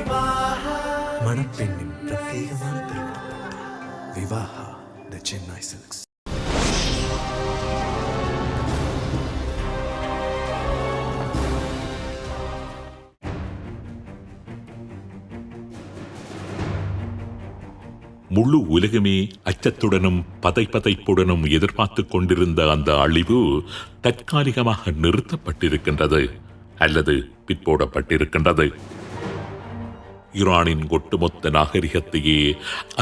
மணப்பெண்ணின் பிரத்யேகமான திருமணம் விவாஹா தி சென்னை சில்க்ஸ். முழு உலகமே அச்சத்துடனும் பதைப்பதைப்புடனும் எதிர்பார்த்து கொண்டிருந்த அந்த அழிவு தற்காலிகமாக நிறுத்தப்பட்டிருக்கின்றது அல்லது பிற்போடப்பட்டிருக்கின்றது. ஈரானின் ஒட்டுமொத்த நாகரிகத்தையே,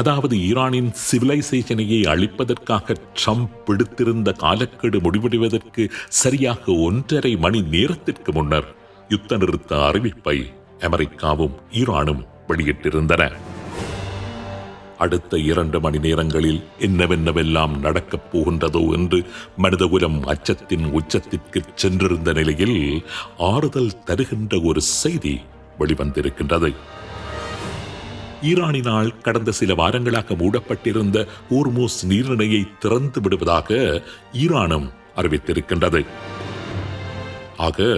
அதாவது ஈரானின் சிவிலைசேஷனையே அழிப்பதற்காக ட்ரம்ப் விடுத்திருந்த காலக்கெடு முடிவடைவதற்கு சரியாக 1.5 மணி நேரத்திற்கு முன்னர் யுத்த நிறுத்த அறிவிப்பை அமெரிக்காவும் ஈரானும் வெளியிட்டிருந்தன. அடுத்த 2 மணி நேரங்களில் என்னவென்னவெல்லாம் நடக்கப் போகின்றதோ என்று மனிதகுலம் அச்சத்தின் உச்சத்திற்கு சென்றிருந்த நிலையில் ஆறுதல் தருகின்ற ஒரு செய்தி வெளிவந்திருக்கின்றது. ஈரானினால் கடந்த சில வாரங்களாக மூடப்பட்டிருந்த ஹோர்முஸ் நீரிணையை திறந்து விடுவதாக ஈரானும் அறிவித்திருக்கின்றது. ஆக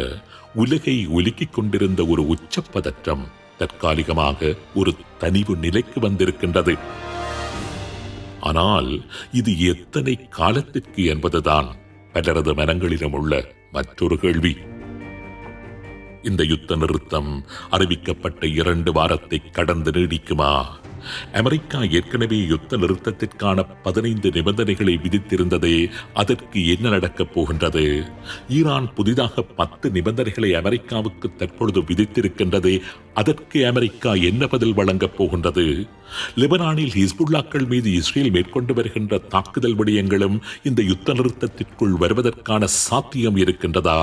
உலகை உலுக்கிக் கொண்டிருந்த ஒரு உச்சப்பதற்றம் தற்காலிகமாக ஒரு தனிவு நிலைக்கு வந்திருக்கின்றது. ஆனால் இது எத்தனை காலத்திற்கு என்பதுதான் பலரது மனங்களிலும் உள்ள மற்றொரு கேள்வி. இந்த யுத்த நிறுத்தம் அறிவிக்கப்பட்ட 2 வாரத்தை கடந்து நீடிக்குமா? அமெரிக்கா ஏற்கனவே யுத்த நிறுத்தத்திற்கான 15 நிபந்தனைகளை விதித்திருந்ததே, அதற்கு என்ன நடக்கப் போகின்றது? ஈரான் புதிதாக 10 நிபந்தனைகளை அமெரிக்காவுக்கு தற்பொழுது விதித்திருக்கின்றதே, அதற்கு அமெரிக்கா என்ன பதில் வழங்கப் போகின்றது? லெபனானில் ஹிஸ்புல்லாக்கள் மீது இஸ்ரேல் மேற்கொண்டு வருகின்ற தாக்குதல் விடயங்களும் இந்த யுத்த நிறுத்தத்திற்குள் வருவதற்கான சாத்தியம் இருக்கின்றதா?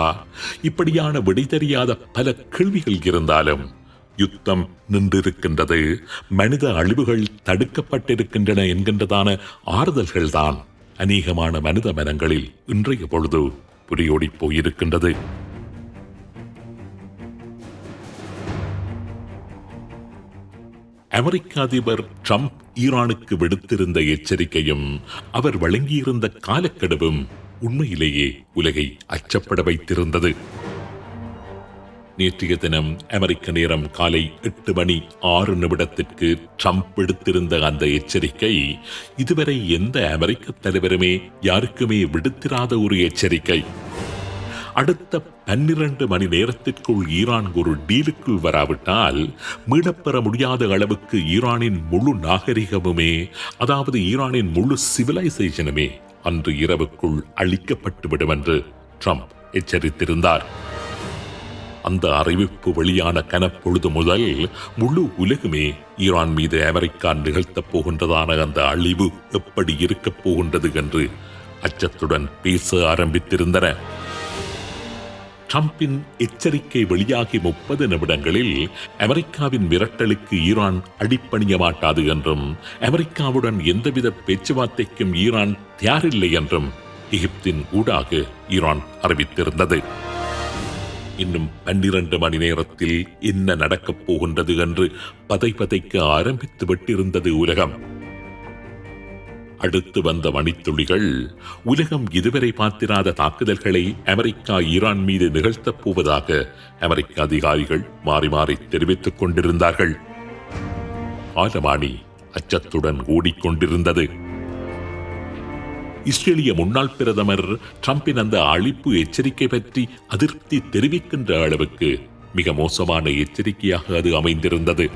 இப்படியான விடை தெரியாத பல கேள்விகள் இருந்தாலும் யுத்தம் நின்றிருக்கின்றது, மனித அழிவுகள் தடுக்கப்பட்டிருக்கின்றன என்கின்றதான ஆறுதல்கள்தான் அநேகமான மனித மனங்களில் இன்றைய பொழுது புரியோடி போயிருக்கின்றது. அமெரிக்க அதிபர் ட்ரம்ப் ஈரானுக்கு விடுத்திருந்த எச்சரிக்கையும் அவர் வழங்கியிருந்த காலக்கெடுவும் உண்மையிலேயே உலகை அச்சப்பட வைத்திருந்தது. நேற்றைய தினம் அமெரிக்க நேரம் காலை 8:06 ட்ரம்ப் விடுத்திருந்த அந்த எச்சரிக்கை இதுவரை எந்த அமெரிக்க தலைவருமே யாருக்குமே விடுத்திராத ஒரு எச்சரிக்கை. அடுத்த 12 மணி நேரத்திற்குள் ஈரான் ஒரு டீலுக்குள் வராவிட்டால் மீளப்பெற முடியாத அளவுக்கு ஈரானின் முழு நாகரிகமுமே, அதாவது ஈரானின் முழு சிவிலைசேஷனுமே அன்று இரவுக்குள் அழிக்கப்பட்டுவிடும் என்று ட்ரம்ப் எச்சரித்திருந்தார். அந்த அறிவிப்பு வெளியான கனப்பொழுது முதல் முழு உலகுமே ஈரான் மீது அமெரிக்கா நிகழ்த்தப் போகின்றதான அந்த அழிவு எப்படி இருக்கப் போகின்றது என்று அச்சத்துடன் பேச ஆரம்பித்திருந்தன. ட்ரம்பின் எச்சரிக்கை வெளியாகி 30 நிமிடங்களில் அமெரிக்காவின் மிரட்டலுக்கு ஈரான் அடிப்பணிய மாட்டாது என்றும், அமெரிக்காவுடன் எந்தவித பேச்சுவார்த்தைக்கும் ஈரான் தயாரில்லை என்றும் எகிப்தின் ஊடாக ஈரான் அறிவித்திருந்தது. இன்னும் 12 மணி நேரத்தில் என்ன நடக்கப் போகின்றது என்று பதைக்க ஆரம்பித்து விட்டிருந்தது உலகம். அடுத்து வந்த மணித்துளிகள் உலகம் இதுவரை பார்த்திராத தாக்குதல்களை அமெரிக்கா ஈரான் மீது நிகழ்த்தப் போவதாக அமெரிக்க அதிகாரிகள் மாறி மாறி தெரிவித்துக் கொண்டிருந்தார்கள். ஆலமானி அச்சத்துடன் ஓடிக்கொண்டிருந்தது. இஸ்ரேலிய முன்னாள் பிரதமர் ட்ரம்பின் அந்த அழிப்பு எச்சரிக்கை பற்றி அதிருப்தி தெரிவிக்கின்ற அளவுக்கு மிக மோசமான எச்சரிக்கையாக அது அமைந்திருந்தது.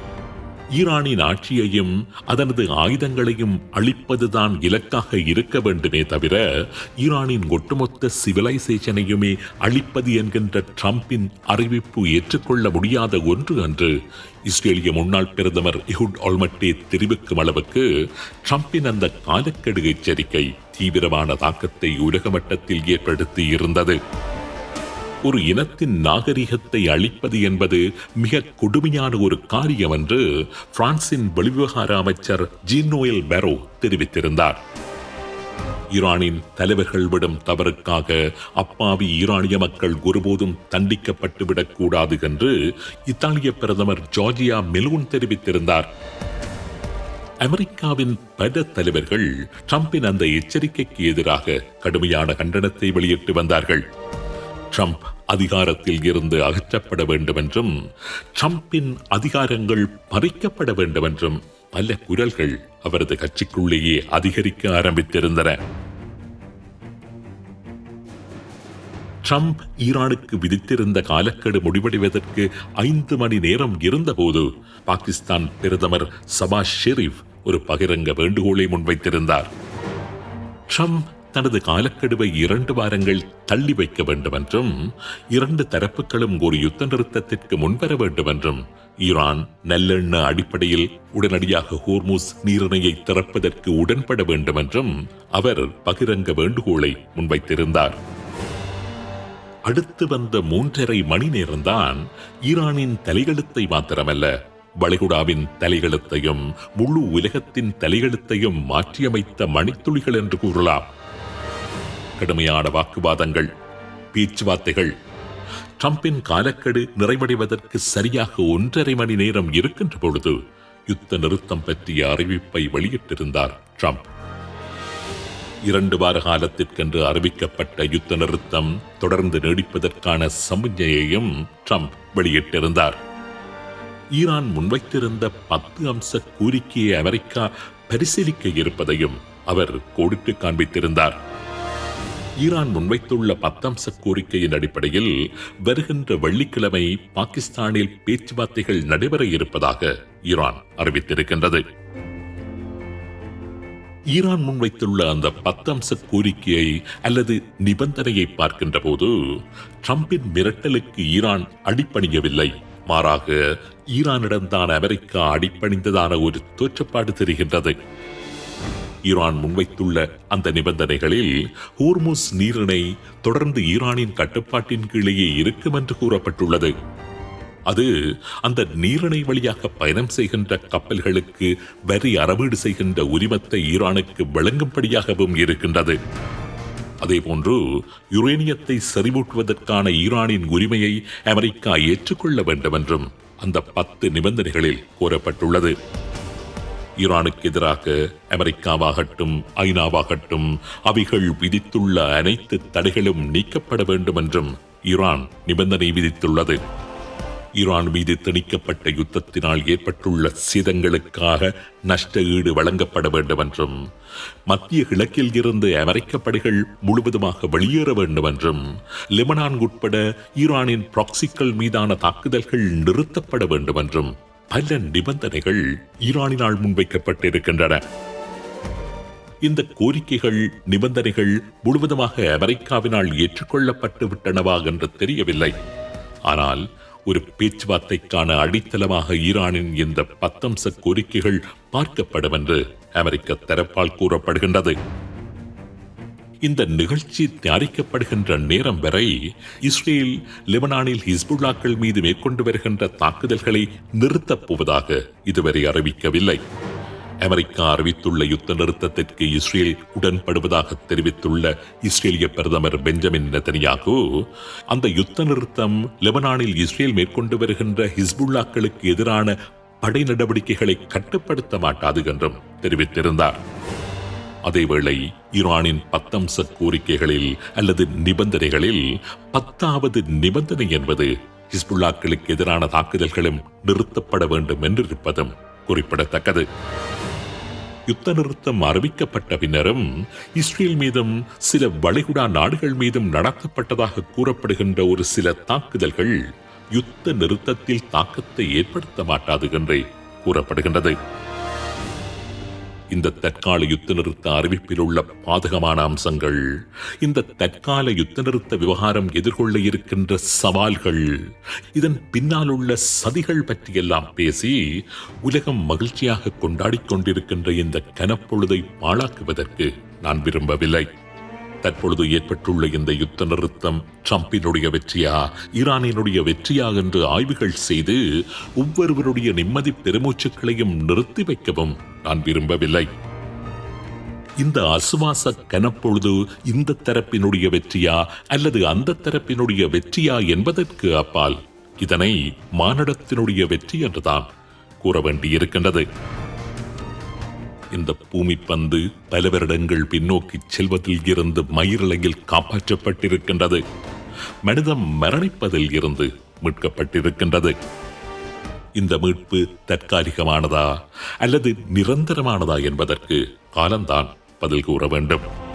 ஈரானின் ஆட்சியையும் அதனது ஆயுதங்களையும் அழிப்பதுதான் இலக்காக இருக்க வேண்டுமே தவிர ஈரானின் ஒட்டுமொத்த சிவிலைசேஷனையுமே அழிப்பது என்கின்ற ட்ரம்பின் அறிவிப்பு ஏற்றுக்கொள்ள முடியாத ஒன்று என்று இஸ்ரேலிய முன்னாள் பிரதமர் எஹுட் ஆல்மர்ட் தெரிவிக்கும் அளவுக்கு ட்ரம்பின் அந்த காலக்கெடு எச்சரிக்கை தீவிரமான தாக்கத்தை உலக மட்டத்தில் ஏற்படுத்தி இருந்தது. ஒரு இனத்தின் நாகரிகத்தை அழிப்பது என்பது மிக கொடுமையான ஒரு காரியம் என்று பிரான்சின் வெளிவிவகார அமைச்சர் ஜீன் நோயல் பெரோ தெரிவித்திருந்தார். ஈரானின் தலைவர்கள் விடும் தவறுக்காக அப்பாவி ஈரானிய மக்கள் ஒருபோதும் தண்டிக்கப்பட்டுவிடக் கூடாது என்று இத்தாலிய பிரதமர் ஜார்ஜியா மெலோன் தெரிவித்திருந்தார். அமெரிக்காவின் பல தலைவர்கள் ட்ரம்பின் அந்த எச்சரிக்கைக்கு எதிராக கடுமையான கண்டனத்தை வெளியிட்டு வந்தார்கள். ட்ரம்ப் அதிகாரத்தில் இருந்து அகற்றப்பட வேண்டும் என்றும் ட்ரம்பின் அதிகாரங்கள் பறிக்கப்பட வேண்டும் என்றும் பல குரல்கள் அவரது கட்சிக்குள்ளேயே அதிகரிக்க ஆரம்பித்திருந்தன. ட்ரம்ப் ஈரானுக்கு விதித்திருந்த காலக்கெடு முடிவடைவதற்கு 5 மணி நேரம் இருந்தபோது பாகிஸ்தான் பிரதமர் சபாஸ் ஷெரீப் ஒரு பகிரங்க வேண்டுகோளை முன்வைத்திருந்தார். ட்ரம்ப் தனது காலக்கெடுவை 2 வாரங்கள் தள்ளி வைக்க வேண்டும் என்றும் 2 தரப்புகளும் ஒரு யுத்த நிறுத்தத்திற்கு முன்வர வேண்டும் என்றும் ஈரான் நல்லெண்ண அடிப்படையில் உடனடியாக ஹோர்முஸ் நீரிணையை திறப்பதற்கு உடன்பட வேண்டும் என்றும் அவர் பகிரங்க வேண்டுகோளை முன்வைத்திருந்தார். அடுத்து வந்த 3.5 மணி நேரம்தான் ஈரானின் தலையெழுத்தை மாத்திரமல்ல, வளைகுடாவின் தலையெழுத்தையும் முழு உலகத்தின் தலையெழுத்தையும் மாற்றியமைத்த மணித்துளிகள் என்று கூறலாம். கடுமையான வாக்குவாதங்கள், பேச்சுவார்த்தைகள். ட்ரம்பின் காலக்கெடு நிறைவடைவதற்கு சரியாக 1.5 மணி நேரம் இருக்கின்ற பொழுது யுத்த நிறுத்தம் பற்றிய அறிவிப்பை வெளியிட்டிருந்தார் ட்ரம்ப். 2 வார காலத்திற்கென்று அறிவிக்கப்பட்ட யுத்த நிறுத்தம் தொடர்ந்து நீடிப்பதற்கான சமிக்ஞையையும் ட்ரம்ப் வெளியிட்டிருந்தார். ஈரான் முன்வைத்திருந்த 10 அம்ச கோரிக்கையை அமெரிக்கா பரிசீலிக்க இருப்பதையும் அவர் கோடிட்டு காண்பித்திருந்தார். ஈரான் முன்வைத்துள்ள 10 அம்ச கோரிக்கையின் அடிப்படையில் வருகின்ற வெள்ளிக்கிழமை பாகிஸ்தானில் பேச்சுவார்த்தைகள் நடைபெற இருப்பதாக ஈரான் அறிவித்திருக்கின்றது. ஈரான் முன்வைத்துள்ள அந்த 10 அம்ச கோரிக்கையை அல்லது நிபந்தனையை பார்க்கின்ற போது ட்ரம்பின் மிரட்டலுக்கு ஈரான் அடிப்பணியவில்லை. மாறாக ஈரானிடம்தான் அமெரிக்கா அடிப்பணிந்ததான ஒரு தோற்றப்பாடு தெரிகின்றது. ஈரான் முன்வைத்துள்ள அந்த நிபந்தனைகளில் ஹோர்முஸ் நீரிணை தொடர்ந்து ஈரானின் கட்டுப்பாட்டின் கீழேயே இருக்கும் என்று கூறப்பட்டுள்ளது. அது அந்த நீரிணை வழியாக பயணம் செய்கின்ற கப்பல்களுக்கு வரி அறவீடு செய்கின்ற உரிமத்தை ஈரானுக்கு வழங்கும்படியாகவும் இருக்கின்றது. அதேபோன்று யுரேனியத்தை செறிவூட்டுவதற்கான ஈரானின் உரிமையை அமெரிக்கா ஏற்றுக்கொள்ள வேண்டும் என்றும் அந்த 10 நிபந்தனைகளில் கோரப்பட்டுள்ளது. ஈரானுக்கு எதிராக அமெரிக்காவாகட்டும் ஐநாவாகட்டும் அவைகள் விதித்துள்ள அனைத்து தடைகளும் நீக்கப்பட வேண்டும் என்றும் ஈரான் நிபந்தனை விதித்துள்ளது. ஈரான் மீது திணிக்கப்பட்ட யுத்தத்தினால் ஏற்பட்டுள்ள சேதங்களுக்காக நஷ்ட ஈடு வழங்கப்பட வேண்டும் என்றும் மத்திய கிழக்கில் இருந்து அமெரிக்க படைகள் முழுவதுமாக வெளியேற வேண்டும் என்றும் லெபனான் உட்பட ஈரானின் ப்ராக்சிக்கள் மீதான தாக்குதல்கள் நிறுத்தப்பட வேண்டும் என்றும் பல நிபந்தனைகள் ஈரானினால் முன்வைக்கப்பட்டிருக்கின்றன. இந்த கோரிக்கைகள் நிபந்தனைகள் முழுவதுமாக அமெரிக்காவினால் ஏற்றுக்கொள்ளப்பட்டு விட்டனவா என்று தெரியவில்லை. ஆனால் ஒரு பேச்சுவார்த்தைக்கான அடித்தளமாக ஈரானின் இந்த 10 அம்ச கோரிக்கைகள் பார்க்கப்படும் என்று அமெரிக்க தரப்பால் கூறப்படுகின்றது. இந்த நிகழ்ச்சி தயாரிக்கப்படுகின்ற நேரம் வரை இஸ்ரேல் லெபனானில் ஹிஸ்புல்லாக்கள் மீது மேற்கொண்டு வருகின்ற தாக்குதல்களை நிறுத்தப் போவதாக இதுவரை அறிவிக்கவில்லை. அமெரிக்கா அறிவித்துள்ள யுத்த நிறுத்தத்திற்கு இஸ்ரேல் உடன்படுவதாக தெரிவித்துள்ள இஸ்ரேலிய பிரதமர் பெஞ்சமின் நெதன்யாகு அந்த யுத்த நிறுத்தம் லெபனானில் இஸ்ரேல் மேற்கொண்டு வருகின்ற ஹிஸ்புல்லாக்களுக்கு எதிரான படை நடவடிக்கைகளை கட்டுப்படுத்த மாட்டாது என்றும் தெரிவித்திருந்தார். அதேவேளை ஈரானின் 10 அம்ச கோரிக்கைகளில் அல்லது நிபந்தனைகளில் 10வது நிபந்தனை என்பது ஹிஸ்புல்லாக்களுக்கு எதிரான தாக்குதல்களும் நிறுத்தப்பட வேண்டும் என்றிருப்பதும் குறிப்பிடத்தக்கது. யுத்த நிறுத்தம் அறிவிக்கப்பட்ட பின்னரும் இஸ்ரேல் மீதும் சில வளைகுடா நாடுகள் மீதும் நடத்தப்பட்டதாக கூறப்படுகின்ற ஒரு சில தாக்குதல்கள் யுத்த நிறுத்தத்தில் தாக்கத்தை ஏற்படுத்த மாட்டாது என்றே கூறப்படுகின்றது. இந்த தற்கால யுத்த நிறுத்த அறிவிப்பில் உள்ள பாதகமான அம்சங்கள், இந்த தற்கால யுத்த நிறுத்த விவகாரம் எதிர்கொள்ள இருக்கின்ற சவால்கள், இதன் பின்னால் உள்ள சதிகள் பற்றியெல்லாம் பேசி உலகம் மகிழ்ச்சியாக கொண்டாடிக் கொண்டிருக்கின்ற இந்த கனப்பொழுதை பாழாக்குவதற்கு நான் விரும்பவில்லை. தற்பொழுது ஏற்பட்டுள்ள இந்த யுத்த நிறுத்தம் ட்ரம்பினுடைய வெற்றியா ஈரானினுடைய வெற்றியா என்று ஆய்வுகள் செய்து ஒவ்வொருவருடைய நிம்மதி பெருமூச்சுக்களையும் நிறுத்தி வைக்கவும் நான் விரும்பவில்லை. இந்த அசுவாச கனப்பொழுது இந்த தரப்பினுடைய வெற்றியா அல்லது அந்த தரப்பினுடைய வெற்றியா என்பதற்கு அப்பால் இதனை மானிடத்தினுடைய வெற்றி என்றுதான் கூற வேண்டியிருக்கின்றது. இந்த பூமி பந்து பல வருடங்கள் பின்னோக்கி செல்வதில் இருந்து மயிரிழையில் காப்பாற்றப்பட்டிருக்கின்றது. மனிதம் மரணிப்பதில் இருந்து மீட்கப்பட்டிருக்கின்றது. இந்த மீட்பு தற்காலிகமானதா அல்லது நிரந்தரமானதா என்பதற்கு காலம்தான் பதில் கூற வேண்டும்.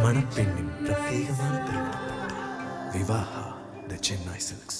மணப்பெண்ணின் பிரத்யேகமான திருமணப்பட்டு விவாஹா த சென்னை சில்க்ஸ்.